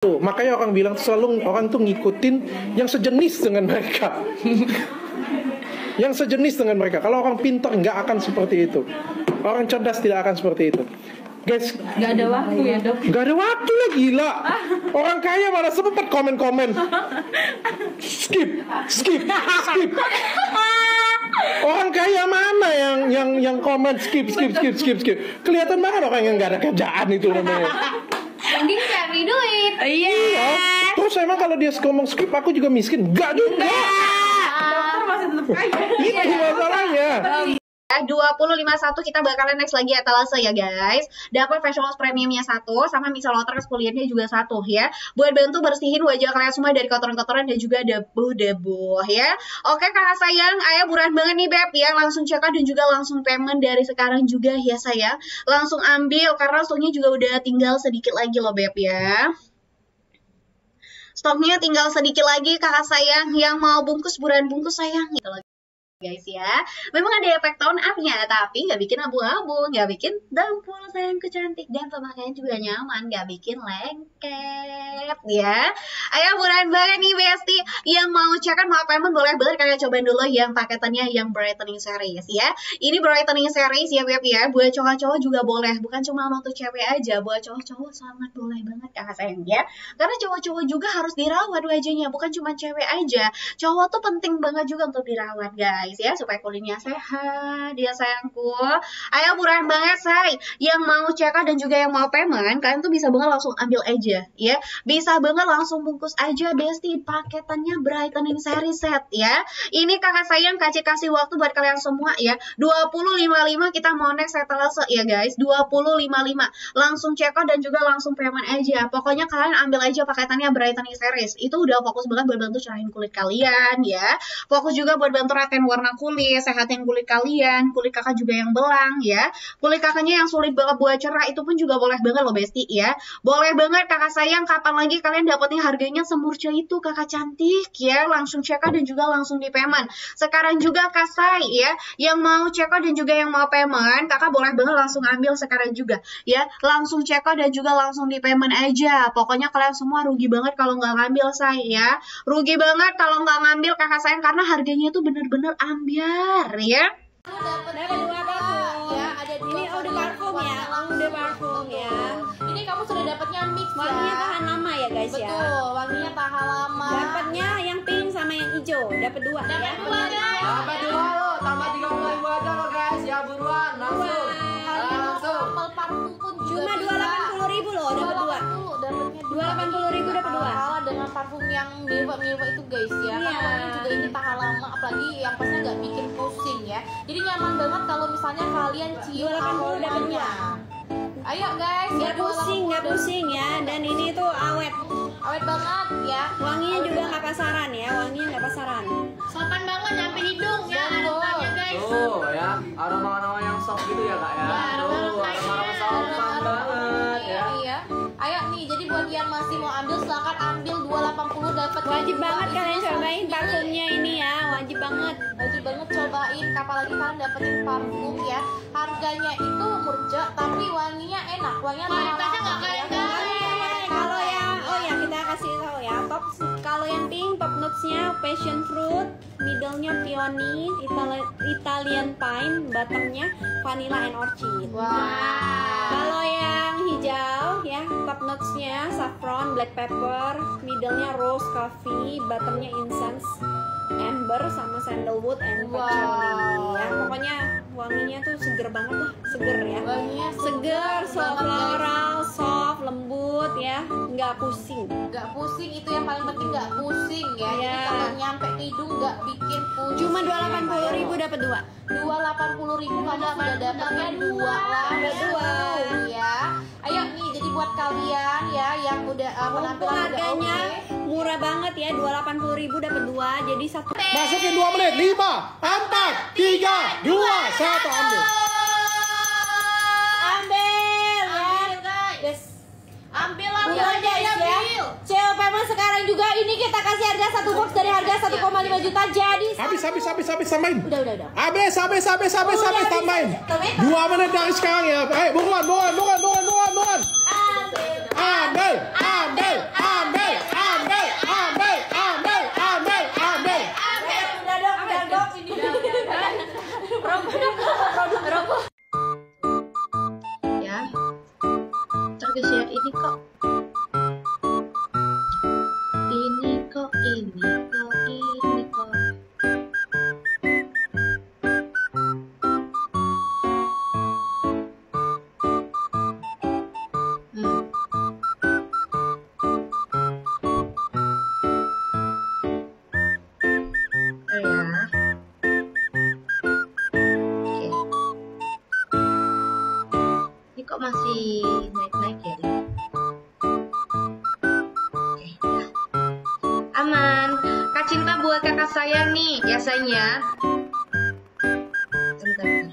Tuh, makanya orang bilang selalu orang tuh ngikutin yang sejenis dengan mereka. Yang sejenis dengan mereka. Kalau orang pintar nggak akan seperti itu. Orang cerdas tidak akan seperti itu. Guys, nggak ada waktu ya dok. Nggak ada waktu lah, gila. Orang kaya mana sempat komen-komen. Skip. Orang kaya mana yang komen skip. Kelihatan banget orang yang nggak ada kerjaan itu namanya. Mending cari duit. Iya. Terus emang kalau dia ngomong skip aku juga miskin? Enggak juga. Dokter masih tetap kaya. Itu masalahnya. 2051 kita bakalan next lagi etalase ya guys. Dapat facial wash premiumnya 1 sama micellar exfoliantnya juga 1 ya. Buat bantu bersihin wajah kalian semua dari kotoran-kotoran dan juga debu-debu ya. Oke kakak sayang, ayah buruan banget nih beb ya. Langsung check out dan juga langsung payment dari sekarang juga ya sayang. Langsung ambil karena stoknya juga udah tinggal sedikit lagi loh beb ya. Stoknya tinggal sedikit lagi kakak sayang. Yang mau bungkus buruan bungkus sayang gitu loh guys ya. Memang ada efek tone up-nya, tapi nggak bikin abu-abu, nggak bikin dempul sayangku cantik, dan pemakaian juga nyaman, nggak bikin lengket ya. Ayo buruan banget nih besti, yang mau check out mau payment boleh banget kalian cobain dulu yang paketannya yang brightening series ya. Ini brightening series ya beb ya, buat cowok-cowok juga boleh, bukan cuma untuk cewek aja, buat cowok-cowok sangat boleh banget kakak sayang ya. Karena cowok-cowok juga harus dirawat wajahnya, bukan cuma cewek aja. Cowok tuh penting banget juga untuk dirawat guys ya, supaya kulitnya sehat ya sayangku. Ayo buruan banget say, yang mau check out dan juga yang mau payment kalian tuh bisa banget langsung ambil aja ya, bisa banget langsung bungkus aja besti paketannya brightening series set ya. Ini kakak sayang kasih waktu buat kalian semua ya. 20.55 kita mau next etalase ya guys, 20.55 langsung check out dan juga langsung payment aja. Pokoknya kalian ambil aja paketannya brightening series, itu udah fokus banget buat bantu cerahin kulit kalian ya, fokus juga buat bantu retain warna kulit, sehatin kulit kalian, kulit kakak juga yang belang ya, kulit kakaknya yang sulit banget buat cerah itu pun juga boleh banget loh besti ya. Boleh banget kakak sayang, kapan lagi kalian dapetnya harganya semurca itu kakak cantik ya. Langsung check out dan juga langsung di payment sekarang juga kak say ya. Yang mau check out dan juga yang mau payment kakak boleh banget langsung ambil sekarang juga ya. Langsung check out dan juga langsung di payment aja. Pokoknya kalian semua rugi banget kalau nggak ngambil say ya, rugi banget kalau nggak ngambil kakak sayang, karena harganya itu bener-bener ambiar ya. Dapat dua parfum ya, ada ini udah parfum ya, udah parfum ya. Ini kamu sudah dapatnya mix ya. Wanginya tahan lama ya guys ya. Betul, wanginya tahan lama. Dapatnya yang pink sama yang hijau, dapat dua ya. Dapat dua guys. Dapat dua lo, tambah 30.000 aja lo guys ya, buruan langsung. Langsung. Parfum pun Cuma 280.000 loh, dapat dua. Dapatnya 280.000 dapat dua. kalah dengan parfum yang Milva itu guys ya. Iya. Kan wanginya juga ini tahan lama, apalagi yang pasnya nggak bikin pusing ya. Jadi nyaman banget kalau misalnya kalian cium 280 dapat dua. Ayo guys, Nggak pusing ya. Dan ini tuh awet. awet banget ya. Wanginya juga nggak pasaran ya, wanginya nggak pasaran. Sopan banget nyampe hidung ya aromanya guys. Tuh ya, aroma-aroma yang soft gitu ya kak ya. Tuh, aroma-aroma sopan banget ya. Iya. Ayo nih, jadi buat yang masih mau ambil silakan ambil 280 dapat. Wajib banget kalian cobain parfumnya ini ya, wajib banget. Wajib banget cobain, apalagi kalian dapetin parfum ya. Harganya itu murah tapi wanginya enak, wanginya kualitasnya nggak kayak Kalau yang kita kasih tahu ya, kalau yang pink top notes-nya passion fruit, middle-nya peony, Italian pine, bottom-nya vanilla and orchid. Kalau yang hijau ya, top notes-nya saffron, black pepper, middle-nya rose coffee, bottom-nya incense, amber sama sandalwood and patchouli ya. Pokoknya wanginya tuh seger banget lah, seger ya. Wanginya Seger, soft floral, soft, lembut ya, nggak pusing. Nggak pusing, itu yang paling penting, nggak pusing ya. Iya. Jadi kalau nyampe ke hidung nggak bikin pusing. Cuma 280.000 dapat dua. 280.000 kamu sudah dapatnya dua ya. Ayo nih, jadi buat kalian ya yang udah penampilan udah Harganya murah banget ya, 280.000 dapat dua, jadi satu. Masukin 2 menit, 5, 4, 3, 2, 1, ambil. Ambil ya. Yes. ambil lah Udah guys ya. CEO Payment sekarang juga ini kita kasih harga satu box dari harga 1,5 juta jadi Habis, tambahin. udah. Habis, tambahin. 2 menit dari sekarang ya. Ayo, buruan. Ambil. ambil, ambil, ambil, ambil, ambil, ambil, ambil, ambil. Udah dong, ini Robo. Ya. Ntar guys ya, ini kok. Ini kok. Kok masih naik-naik ya? Oke, ya. Aman. Kak Cinta buat kakak sayang nih, biasanya. Bentar.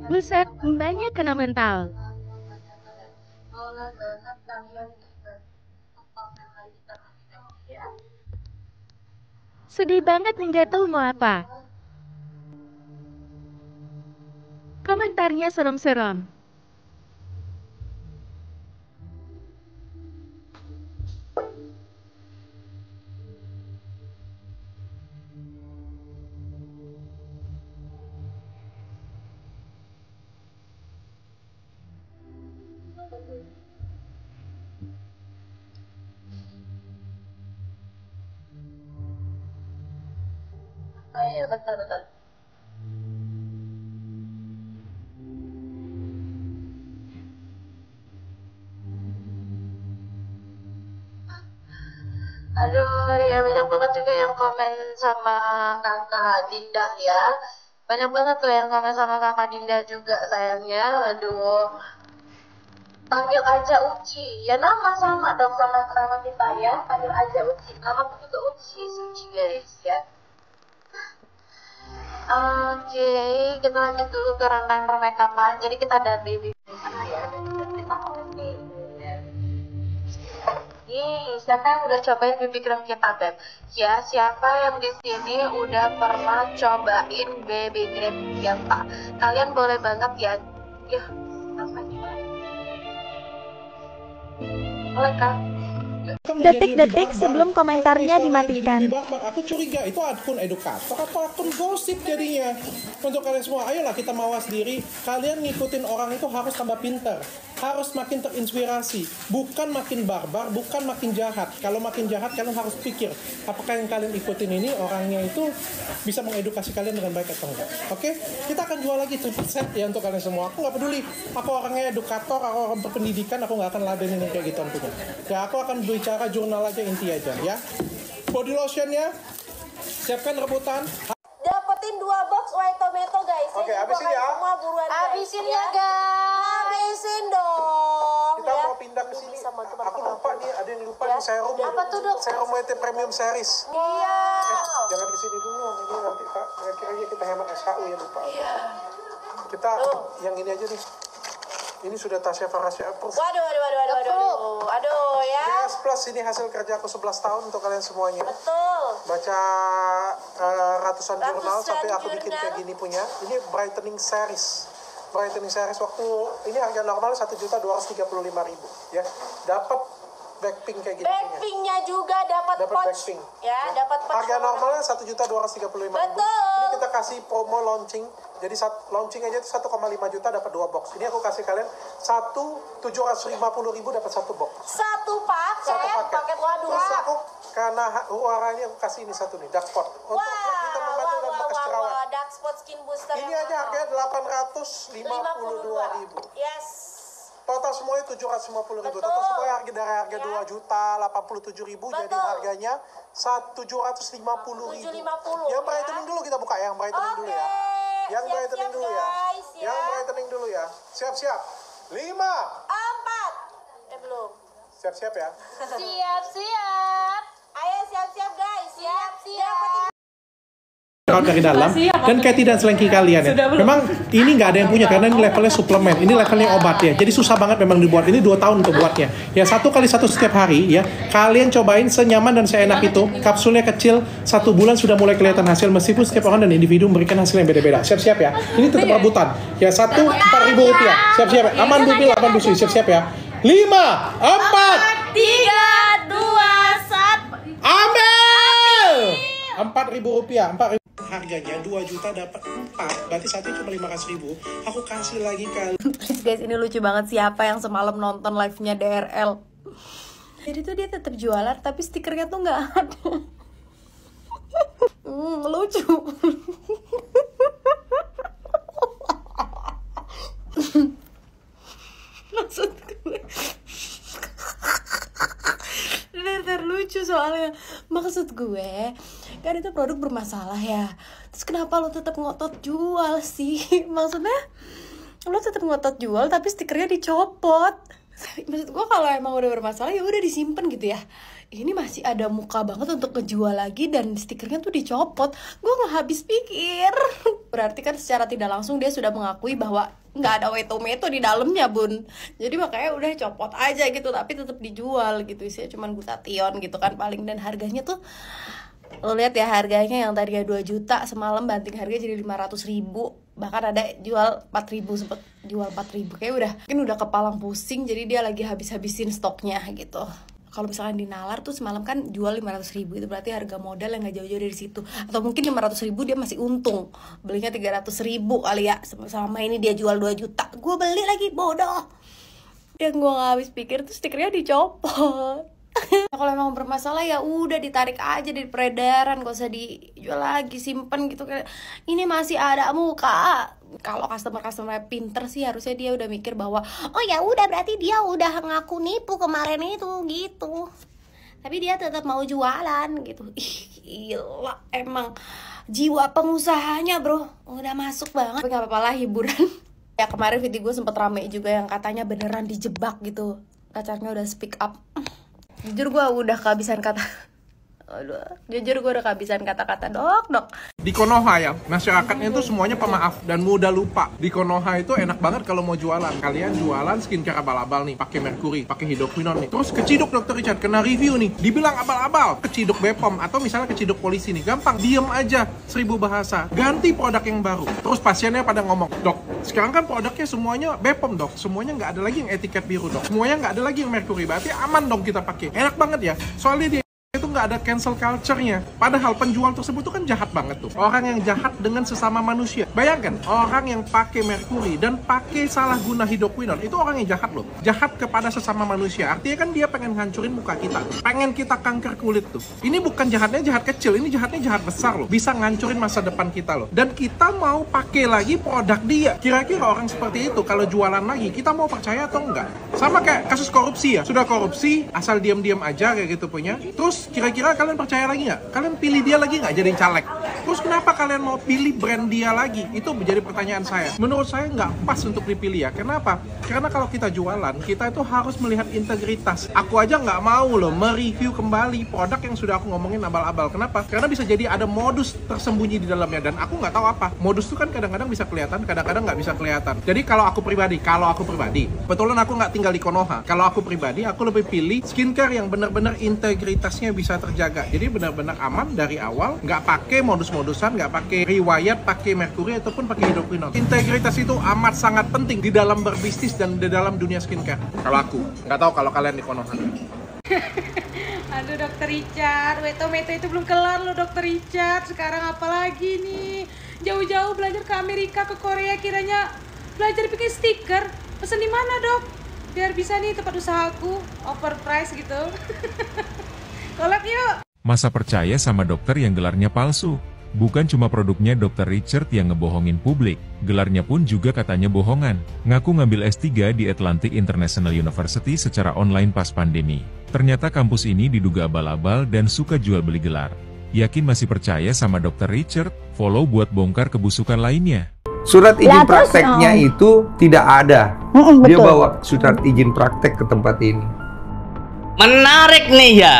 Buset, mbaknya kena mental. Sedih banget nih, gak tahu mau apa. Komentarnya serem-serem. Iya, betul. Aduh, ya banyak banget juga yang komen sama kakak Dinda ya. Banyak banget tuh yang komen sama kakak Dinda juga sayangnya. Aduh, panggil aja Uci. Ya nama sama dong sama kita ya. Panggil aja Uci. Nama aku juga Uci, Suci guys ya. Oke, kita lanjut dulu ke rangkaian permakeupan. Jadi kita dari sana ya. Kita oke. Siapa yang udah cobain BB cream kita, Beb? Ya, siapa yang di sini udah pernah cobain BB cream kita? Kalian boleh banget ya. Ya, apa gimana? Boleh kan? Detik-detik sebelum komentarnya dimatikan. Aku curiga itu akun edukator atau akun gosip jadinya. Untuk kalian semua, ayolah kita mawas diri. Kalian ngikutin orang itu harus tambah pintar, harus makin terinspirasi, bukan makin barbar, bukan makin jahat. Kalau makin jahat, kalian harus pikir apakah yang kalian ikutin ini orangnya itu bisa mengedukasi kalian dengan baik atau enggak. Oke? Kita akan jual lagi triple set ya untuk kalian semua. Aku nggak peduli aku orangnya edukator, aku orang berpendidikan, aku nggak akan ladenin yang kayak gitu punya. Ya aku akan bicara jurnal aja, inti aja ya. Body lotionnya siapkan rebutan. Dapetin 2 box white tomato guys. Oke, habisin ya. Semua buruan. Habisin ya guys. Habisin dong. Kita mau pindah ke sini. Aku lupa nih, ada yang lupa nih serum. Apa tuh, Dok? Serum White Premium Series. Iya. Jangan ke sini dulu, ini nanti Kak. Kira-kira kita hemat SKU ya lupa. Kita yang ini aja nih. Ini sudah Tasya Farasya approve. Waduh. Aduh ya. PS Plus ini hasil kerja aku 11 tahun untuk kalian semuanya. Betul. Baca ratusan jurnal sampai aku bikin kayak gini punya. Ini brightening series. Brightening series waktu ini harga normal 1.235.000 ya. Dapat backpink kayak gini. Backpinknya juga dapat pouch. Backpink. Ya, dapat pouch. Harga normalnya 1.235.000. Betul. kita kasih promo launching. Jadi launching aja itu 1,5 juta dapat 2 box. Ini aku kasih kalian 750.000 dapat 1 box. Satu paket. Waduh. Terus aku karena Huara ini aku kasih ini satu nih, dark spot. Untuk kita membantu dan bekas jerawat. Dark spot skin booster. Ini aja harganya 852.000. Yes. Total semuanya 750.000. Total semuanya harga dari harga 2.087.000 jadi harganya 750.000. Yang brightening dulu kita buka, yang brightening dulu ya. Yang brightening dulu ya. Yang brightening dulu ya. Siap-siap. 5, 4. Belum. Siap-siap ya. Siap. Ayo siap-siap guys. Siap. Dari dalam dan Katy dan selengki kalian ya. Memang ini nggak ada yang punya karena ini levelnya suplemen, ini levelnya obat ya. Jadi susah banget memang dibuat. Ini 2 tahun untuk buatnya. Ya 1 kali 1 setiap hari ya. Kalian cobain senyaman dan seenak itu. Kapsulnya kecil, 1 bulan sudah mulai kelihatan hasil meskipun setiap orang dan individu memberikan hasil yang beda-beda. Siap-siap ya. Ini tetap rebutan. Ya 1 4.000 rupiah. Siap-siap ya. Aman Bubil, aman Busui. Siap-siap ya. 5, 4, 3, 2, 1. ambil. 4.000 rupiah. 4.000. Harganya 2 juta dapat 4, berarti satu cuma 500.000. Aku kasih lagi kali. Guys, ini lucu banget siapa yang semalam nonton live-nya DRL. Jadi tuh dia tetap jualan tapi stikernya tuh nggak ada. Lucu. Maksud gue bener lucu soalnya. Maksud gue kan itu produk bermasalah ya, terus kenapa lo tetap ngotot jual sih? Maksudnya lo tetap ngotot jual tapi stikernya dicopot. Maksud gue kalau emang udah bermasalah ya udah disimpan gitu ya. Ini masih ada muka banget untuk ngejual lagi dan stikernya tuh dicopot. Gue nggak habis pikir. Berarti kan secara tidak langsung dia sudah mengakui bahwa nggak ada wetometo di dalamnya bun. Jadi makanya udah copot aja gitu tapi tetap dijual gitu. Isinya cuman glutathione gitu kan paling, dan harganya tuh lo lihat ya, harganya yang tadinya 2 juta semalam banting harga jadi 500.000. Bahkan ada jual 4.000, sempet jual 4.000. Kayak udah kepalang pusing, jadi dia lagi habis-habisin stoknya gitu. Kalau misalkan di Nalar tuh semalam kan jual 500.000, itu berarti harga modal yang gak jauh-jauh dari situ. Atau mungkin 500.000 dia masih untung, belinya 300.000 kali ya. Sama ini dia jual 2 juta, gue beli lagi, bodoh. Yang gue gak habis pikir tuh stikernya dicopot. Kalau emang bermasalah ya udah ditarik aja dari peredaran, gak usah dijual lagi, simpen gitu. Ini masih ada muka. Kalau customer pinter sih harusnya dia udah mikir bahwa oh ya udah berarti dia udah ngaku nipu kemarin itu gitu. Tapi dia tetap mau jualan gitu. Ih, gila emang jiwa pengusahanya bro, udah masuk banget. Tapi gak apa-apa lah, hiburan. Ya kemarin video gue sempet rame juga yang katanya beneran dijebak gitu, pacarnya udah speak up. Jujur gue udah kehabisan kata. Jujur gue udah kehabisan kata-kata dok. Di Konoha ya, masyarakatnya itu semuanya pemaaf dan mudah lupa. Di Konoha itu enak banget kalau mau jualan. Kalian jualan skincare abal-abal nih, pakai merkuri, pakai hidroquinone nih. Terus keciduk Dr. Richard, kena review nih, dibilang abal-abal, keciduk Bepom atau misalnya keciduk polisi nih. Gampang, diem aja, 1000 bahasa. Ganti produk yang baru. Terus pasiennya pada ngomong, dok, sekarang kan produknya semuanya Bepom dok, semuanya nggak ada lagi yang etiket biru dok, semuanya nggak ada lagi yang merkuri, berarti aman dong kita pakai. Enak banget ya, soalnya dia itu nggak ada cancel culture-nya. Padahal penjual tersebut tuh kan jahat banget tuh. Orang yang jahat dengan sesama manusia. Bayangkan, orang yang pakai merkuri dan pakai salah guna hidroquinone, itu orang yang jahat loh. Jahat kepada sesama manusia. Artinya kan dia pengen hancurin muka kita. Pengen kita kanker kulit tuh. Ini bukan jahatnya jahat kecil, ini jahatnya jahat besar loh. Bisa ngancurin masa depan kita loh. Dan kita mau pakai lagi produk dia. Kira-kira orang seperti itu kalau jualan lagi, kita mau percaya atau enggak? Sama kayak kasus korupsi ya. Sudah korupsi, asal diam-diam aja kayak gitu punya. Terus kira-kira kalian percaya lagi nggak? Kalian pilih dia lagi nggak jadi caleg? Terus kenapa kalian mau pilih brand dia lagi? Itu menjadi pertanyaan saya. Menurut saya nggak pas untuk dipilih ya. Kenapa? Karena kalau kita jualan, kita itu harus melihat integritas. Aku aja nggak mau loh mereview kembali produk yang sudah aku ngomongin abal-abal. Kenapa? Karena bisa jadi ada modus tersembunyi di dalamnya dan aku nggak tahu apa. Modus itu kan kadang-kadang bisa kelihatan, kadang-kadang nggak bisa kelihatan. Jadi kalau aku pribadi, kebetulan aku nggak tinggal di Konoha. Kalau aku pribadi, aku lebih pilih skincare yang benar-benar integritasnya bisa terjaga. Jadi benar-benar aman dari awal, nggak pakai modus-modusan, nggak pakai riwayat, pakai merkuri ataupun pakai hidroquinone. Integritas itu amat sangat penting di dalam berbisnis dan di dalam dunia skincare. Kalau aku, nggak tahu kalau kalian di Konoha. Aduh Dokter Richard, wetometo itu belum kelar loh Dokter Richard. Sekarang apa lagi nih? Jauh-jauh belajar ke Amerika, ke Korea, kiranya belajar bikin stiker. Pesen di mana, Dok? Biar bisa nih tempat usahaku overprice gitu. Collab yuk. Masa percaya sama dokter yang gelarnya palsu? Bukan cuma produknya Dr. Richard yang ngebohongin publik, gelarnya pun juga katanya bohongan. Ngaku ngambil S3 di Atlantic International University secara online pas pandemi. Ternyata kampus ini diduga abal-abal dan suka jual beli gelar. Yakin masih percaya sama Dr. Richard? Follow buat bongkar kebusukan lainnya. Surat izin prakteknya itu tidak ada. Dia bawa surat izin praktek ke tempat ini. Menarik nih ya.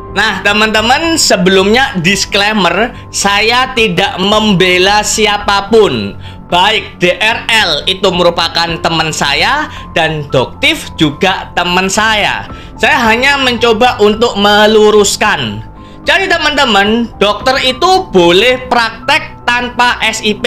Nah teman-teman, sebelumnya disclaimer, saya tidak membela siapapun. Baik DRL itu merupakan teman saya dan Doktif juga teman saya. Saya hanya mencoba untuk meluruskan. Jadi teman-teman, dokter itu boleh praktek tanpa SIP.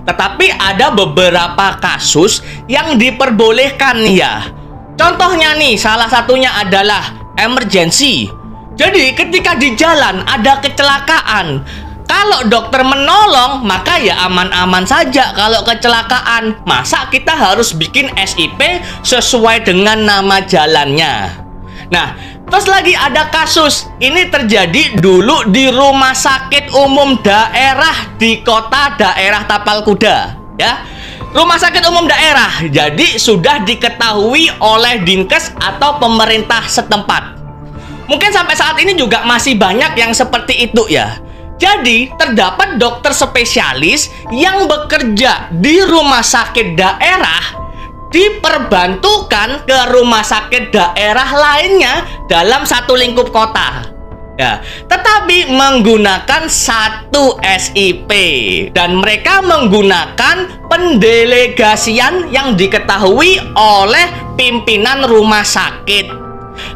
Tetapi ada beberapa kasus yang diperbolehkan ya. Contohnya nih, salah satunya adalah emergency. Jadi ketika di jalan ada kecelakaan, kalau dokter menolong maka ya aman-aman saja. Kalau kecelakaan, masa kita harus bikin SIP sesuai dengan nama jalannya. Nah, terus lagi ada kasus, ini terjadi dulu di rumah sakit umum daerah di kota daerah Tapal Kuda ya. Rumah sakit umum daerah, jadi sudah diketahui oleh Dinkes atau pemerintah setempat. Mungkin sampai saat ini juga masih banyak yang seperti itu ya. Jadi terdapat dokter spesialis yang bekerja di rumah sakit daerah diperbantukan ke rumah sakit daerah lainnya dalam satu lingkup kota ya, tetapi menggunakan satu SIP dan mereka menggunakan pendelegasian yang diketahui oleh pimpinan rumah sakit.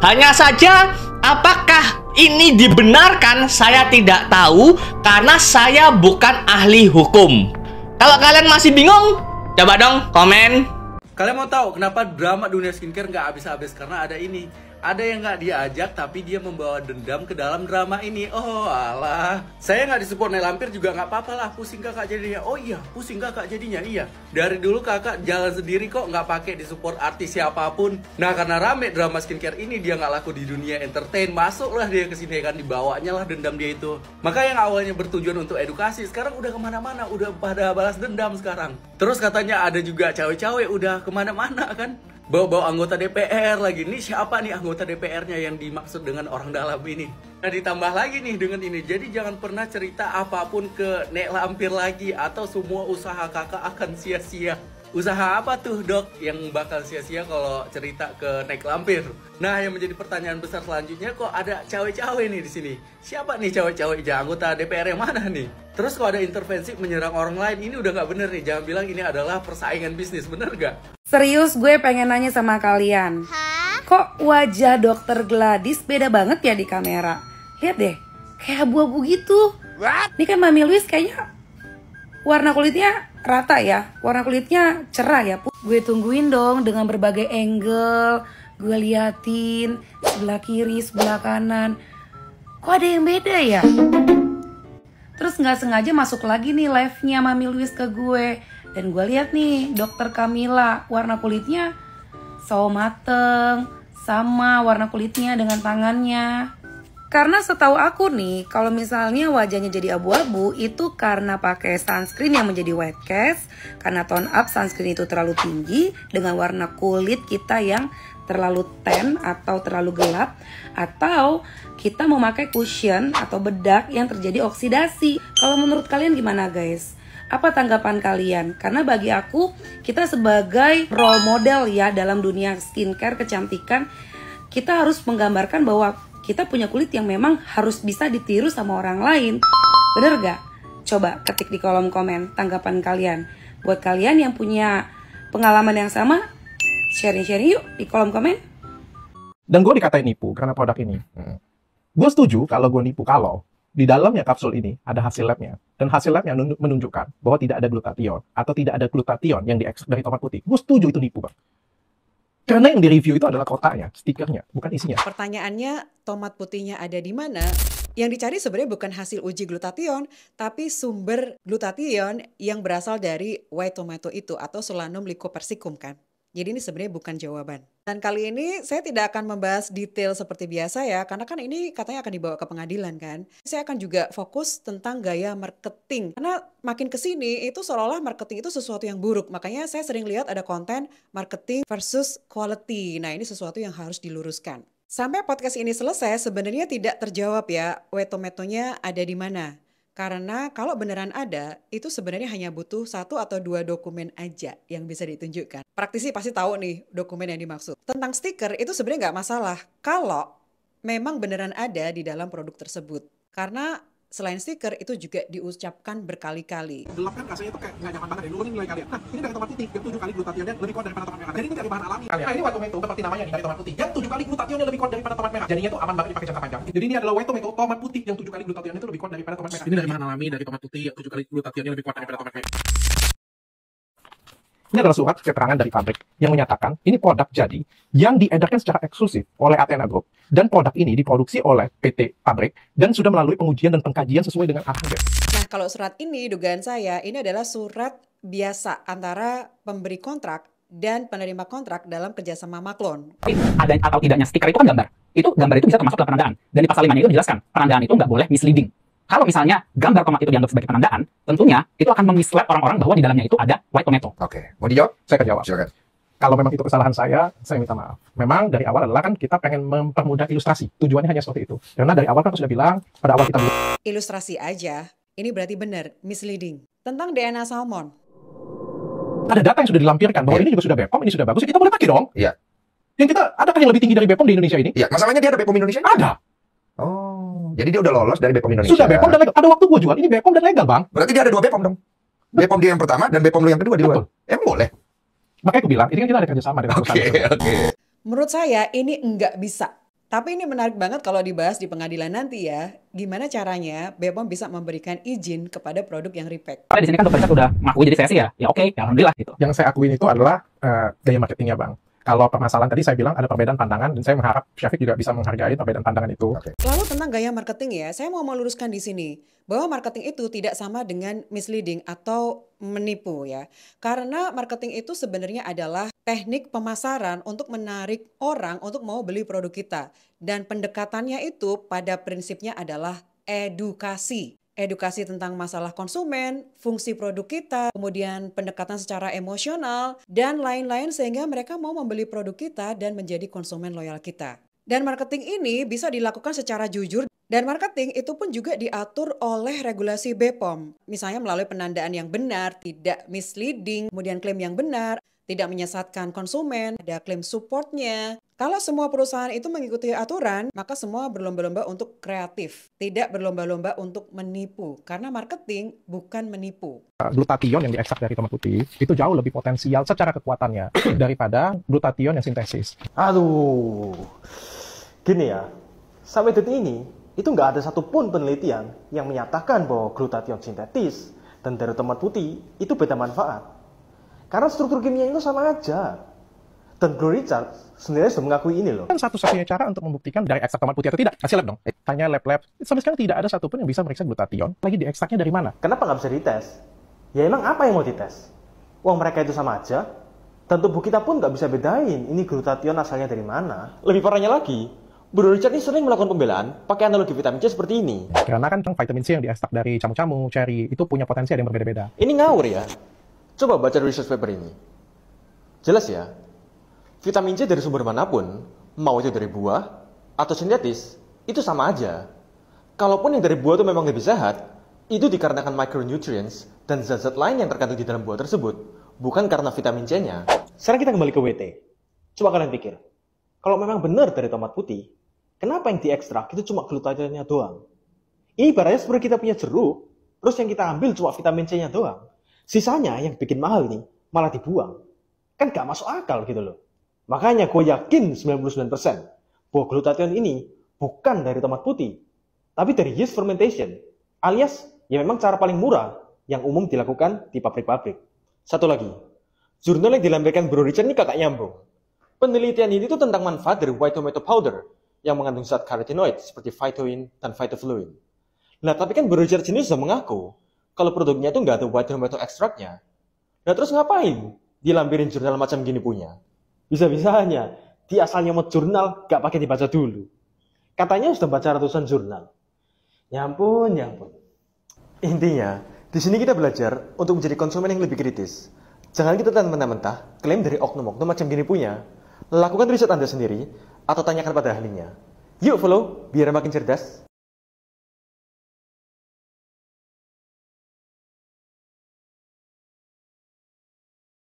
Hanya saja apakah ini dibenarkan saya tidak tahu karena saya bukan ahli hukum. Kalau kalian masih bingung, coba dong komen. Kalian mau tahu kenapa drama dunia skincare nggak habis-habis? Karena ada ini. Ada yang nggak diajak tapi dia membawa dendam ke dalam drama ini. Oh alah, saya nggak disupport Nail Lampir juga nggak apa-apa lah. Pusing kakak jadinya. Oh iya, pusing kakak jadinya. Iya, dari dulu kakak jalan sendiri kok, nggak pakai disupport artis siapapun. Nah karena rame drama skincare ini, dia nggak laku di dunia entertain, masuklah dia ke sini kan, dibawanya lah dendam dia itu. Maka yang awalnya bertujuan untuk edukasi sekarang udah kemana-mana, udah pada balas dendam sekarang. Terus katanya ada juga cawe-cawe udah kemana-mana kan. Bawa-bawa anggota DPR lagi. Nih siapa nih anggota DPR-nya yang dimaksud dengan orang dalam ini? Nah ditambah lagi nih dengan ini. Jadi jangan pernah cerita apapun ke Nek Lampir lagi, atau semua usaha kakak akan sia-sia. Usaha apa tuh dok yang bakal sia-sia kalau cerita ke Nek Lampir? Nah yang menjadi pertanyaan besar selanjutnya, kok ada cawe-cawe nih di sini? Siapa nih cawe-cawe? Anggota DPR yang mana nih? Terus kalau ada intervensi menyerang orang lain, ini udah nggak bener nih. Jangan bilang ini adalah persaingan bisnis, bener gak? Serius, gue pengen nanya sama kalian. Kok wajah dokter Gladys beda banget ya di kamera? Lihat deh, kayak abu-abu gitu. Ini kan Mami Louise kayaknya warna kulitnya rata ya, warna kulitnya cerah ya. Gue tungguin dong dengan berbagai angle, gue liatin sebelah kiri, sebelah kanan. Kok ada yang beda ya? Terus nggak sengaja masuk lagi nih live-nya Mami Louise ke gue. Dan gue lihat nih dokter Camilla, warna kulitnya sawo mateng, sama warna kulitnya dengan tangannya. Karena setahu aku nih, kalau misalnya wajahnya jadi abu-abu, itu karena pakai sunscreen yang menjadi white cast, karena tone up sunscreen itu terlalu tinggi dengan warna kulit kita yang terlalu tan atau terlalu gelap, atau kita memakai cushion atau bedak yang terjadi oksidasi. Kalau menurut kalian gimana guys? Apa tanggapan kalian? Karena bagi aku, kita sebagai role model ya dalam dunia skincare, kecantikan, kita harus menggambarkan bahwa kita punya kulit yang memang harus bisa ditiru sama orang lain. Bener gak? Coba ketik di kolom komen tanggapan kalian. Buat kalian yang punya pengalaman yang sama, sharing-sharing yuk di kolom komen. Dan gue dikatain nipu karena produk ini. Gue setuju kalau gue nipu kalau di dalamnya kapsul ini ada hasil labnya. Dan hasil labnya menunjukkan bahwa tidak ada glutathione atau tidak ada glutathione yang diekstrak dari tomat putih. Gue setuju itu nipu, Bang. Karena yang di review itu adalah kotaknya, stikernya, bukan isinya. Pertanyaannya, tomat putihnya ada di mana? Yang dicari sebenarnya bukan hasil uji glutathione, tapi sumber glutathione yang berasal dari white tomato itu atau Solanum lycopersicum kan. Jadi ini sebenarnya bukan jawaban. Dan kali ini saya tidak akan membahas detail seperti biasa ya, karena kan ini katanya akan dibawa ke pengadilan kan. Saya akan juga fokus tentang gaya marketing. Karena makin kesini itu seolah-olah marketing itu sesuatu yang buruk. Makanya saya sering lihat ada konten marketing versus quality. Nah ini sesuatu yang harus diluruskan. Sampai podcast ini selesai sebenarnya tidak terjawab ya white tomatonya ada di mana. Karena kalau beneran ada, itu sebenarnya hanya butuh 1 atau 2 dokumen aja yang bisa ditunjukkan. Praktisi pasti tahu nih dokumen yang dimaksud. Tentang stiker itu sebenarnya nggak masalah kalau memang beneran ada di dalam produk tersebut. Karena selain stiker itu juga diucapkan berkali-kali. Gelap kan rasanya tuh kayak nggak nyaman banget ya, nurunin nilai kalian. Nah ini dari tomat putih yang 7 kali glutathionnya lebih kuat daripada tomat merah. Jadi ini dari bahan alami. Nah ini white tomato seperti namanya nih dari tomat putih yang 7 kali glutathionnya lebih kuat daripada tomat merah. Jadinya tuh aman banget dipakai jangka panjang. Jadi ini adalah white tomato tomat putih yang 7 kali glutathionnya itu lebih kuat daripada tomat merah. Ini dari bahan alami dari tomat putih yang 7 kali glutathionnya lebih kuat daripada tomat merah. Ini adalah surat keterangan dari pabrik yang menyatakan ini produk jadi yang diedarkan secara eksklusif oleh Athena Group dan produk ini diproduksi oleh PT Pabrik dan sudah melalui pengujian dan pengkajian sesuai dengan arahan. Nah kalau surat ini dugaan saya ini adalah surat biasa antara pemberi kontrak dan penerima kontrak dalam kerjasama maklon. Ada atau tidaknya stiker itu kan gambar. Gambar itu bisa termasuk dalam penandaan. Dan di pasal 5-nya itu dijelaskan penandaan itu nggak boleh misleading. Kalau misalnya gambar tomat itu dianggap sebagai penandaan, tentunya itu akan memislead orang-orang bahwa di dalamnya itu ada white tomato. Oke, mau dijawab? Saya akan jawab. Silakan. Kalau memang itu kesalahan saya minta maaf. Memang dari awal adalah kan kita pengen mempermudah ilustrasi. Tujuannya hanya seperti itu. Karena dari awal kan sudah bilang, pada awal kita ilustrasi aja, ini berarti benar, misleading. Tentang DNA salmon. Ada data yang sudah dilampirkan bahwa ini juga sudah BPOM, ini sudah bagus, kita boleh pakai dong. Iya. Yang kita, adakah yang lebih tinggi dari BPOM di Indonesia ini? Iya, masalahnya dia ada BPOM Indonesia? Ada. Oh, jadi dia udah lolos dari BPOM Indonesia. Sudah BPOM dan legal. Ada waktu gue jual, ini BPOM dan legal, Bang. Berarti dia ada 2 BPOM dong? BPOM dia yang pertama dan BPOM lu yang kedua di luar. Emang boleh? Makanya aku bilang, ini kan kita ada kerjasama dengan perusahaan. Oke. Menurut saya ini enggak bisa. Tapi ini menarik banget kalau dibahas di pengadilan nanti ya. Gimana caranya BPOM bisa memberikan izin kepada produk yang repack. Di sini kan dokter Richard udah ngaku jadi saya sih ya oke, ya alhamdulillah gitu. Yang saya akuin itu adalah gaya marketingnya, Bang. Kalau permasalahan tadi saya bilang ada perbedaan pandangan dan saya mengharap Syafiq juga bisa menghargai perbedaan pandangan itu. Lalu tentang gaya marketing ya, saya mau meluruskan di sini bahwa marketing itu tidak sama dengan misleading atau menipu ya. Karena marketing itu sebenarnya adalah teknik pemasaran untuk menarik orang untuk mau beli produk kita. Dan pendekatannya itu pada prinsipnya adalah edukasi. Edukasi tentang masalah konsumen, fungsi produk kita, kemudian pendekatan secara emosional, dan lain-lain sehingga mereka mau membeli produk kita dan menjadi konsumen loyal kita. Dan marketing ini bisa dilakukan secara jujur dan marketing itu pun juga diatur oleh regulasi BPOM. Misalnya melalui penandaan yang benar, tidak misleading, kemudian klaim yang benar, tidak menyesatkan konsumen, ada klaim supportnya. Kalau semua perusahaan itu mengikuti aturan, maka semua berlomba-lomba untuk kreatif. Tidak berlomba-lomba untuk menipu. Karena marketing bukan menipu. Glutathione yang diekstrak dari tomat putih itu jauh lebih potensial secara kekuatannya daripada glutathione yang sintesis. Aduh, gini ya, sampai detik ini itu nggak ada satupun penelitian yang menyatakan bahwa glutathione sintetis dan dari tomat putih itu beda manfaat. Karena struktur kimia itu sama aja. Dan Bro Richard sendiri sudah mengakui ini loh. Kan satu-satunya cara untuk membuktikan dari ekstrak tomat putih atau tidak. Kasih lab dong. Tanya lab-lab. Sampai sekarang tidak ada satupun yang bisa meriksa glutathione. Lagi diekstraknya dari mana? Kenapa nggak bisa dites? Ya emang apa yang mau dites? Uang mereka itu sama aja. Dan tubuh kita pun nggak bisa bedain ini glutathione asalnya dari mana. Lebih parahnya lagi, Bro Richard ini sering melakukan pembelaan pakai analogi vitamin C seperti ini. Karena kan vitamin C yang diekstrak dari camu-camu, cherry, itu punya potensi ada yang berbeda-beda. Ini ngawur ya. Coba baca research paper ini. Jelas ya, vitamin C dari sumber manapun, mau itu dari buah atau sintetis, itu sama aja. Kalaupun yang dari buah itu memang lebih sehat, itu dikarenakan micronutrients dan zat-zat lain yang terkandung di dalam buah tersebut, bukan karena vitamin C-nya. Sekarang kita kembali ke WT. Coba kalian pikir, kalau memang benar dari tomat putih, kenapa yang diekstrak itu cuma glutathione-nya doang? Ini ibaratnya seperti kita punya jeruk, terus yang kita ambil cuma vitamin C-nya doang. Sisanya yang bikin mahal nih, malah dibuang. Kan gak masuk akal gitu loh. Makanya gue yakin 99% bahwa glutathione ini bukan dari tomat putih, tapi dari yeast fermentation, alias ya memang cara paling murah yang umum dilakukan di pabrik-pabrik. Satu lagi, jurnal yang dilampirkan Bro Richard ini kagak nyambung. Penelitian ini tuh tentang manfaat dari white tomato powder yang mengandung zat karotenoid seperti phytoin dan phytofluin. Nah, tapi kan Richard sendiri sudah mengaku kalau produknya itu nggak ada white tomato extractnya. Nah, terus ngapain dilampirin jurnal macam gini punya? Bisa-bisanya dia asal nyomot jurnal gak pakai dibaca dulu. Katanya sudah baca ratusan jurnal. Ya ampun, ya ampun. Intinya, di sini kita belajar untuk menjadi konsumen yang lebih kritis. Jangan kita telan mentah-mentah klaim dari oknum-oknum macam gini punya. Lakukan riset Anda sendiri atau tanyakan pada ahlinya. Yuk follow biar makin cerdas.